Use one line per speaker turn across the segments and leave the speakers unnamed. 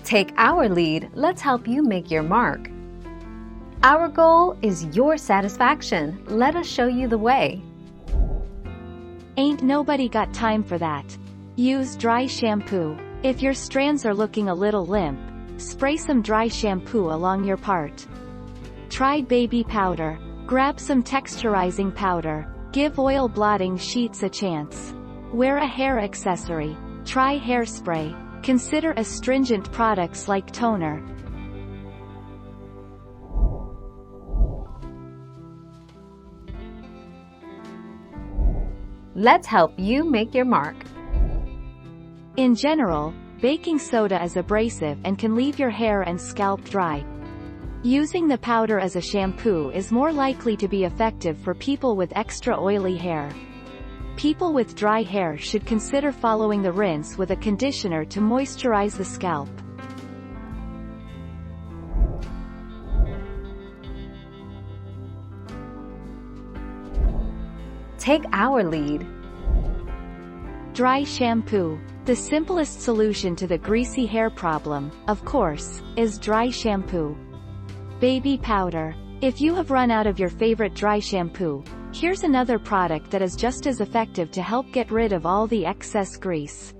Take our lead, let's help you make your mark. Our goal is your satisfaction. Let us show you the way.
Ain't nobody got time for that. Use dry shampoo. If your strands are looking a little limp, spray some dry shampoo along your part. Try baby powder. Grab some texturizing powder. Give oil blotting sheets a chance. Wear a hair accessory. Try hairspray. Consider astringent products like toner.
Let's help you make your mark.
In general, baking soda is abrasive and can leave your hair and scalp dry. Using the powder as a shampoo is more likely to be effective for people with extra oily hair. People with dry hair should consider following the rinse with a conditioner to moisturize the scalp.
Take our lead.
Dry shampoo. The simplest solution to the greasy hair problem, of course, is dry shampoo. Baby powder. If you have run out of your favorite dry shampoo, here's another product that is just as effective to help get rid of all the excess grease.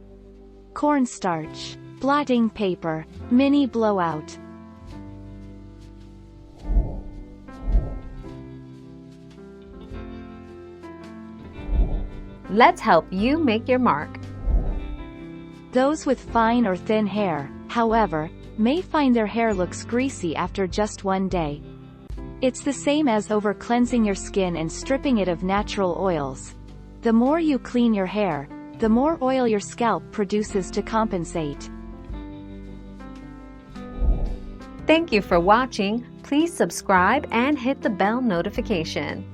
Cornstarch. Blotting paper. Mini blowout.
Let's help you make your mark.
Those with fine or thin hair, however, may find their hair looks greasy after just one day. It's the same as over-cleansing your skin and stripping it of natural oils. The more you clean your hair, the more oil your scalp produces to compensate.
Thank you for watching. Please subscribe and hit the bell notification.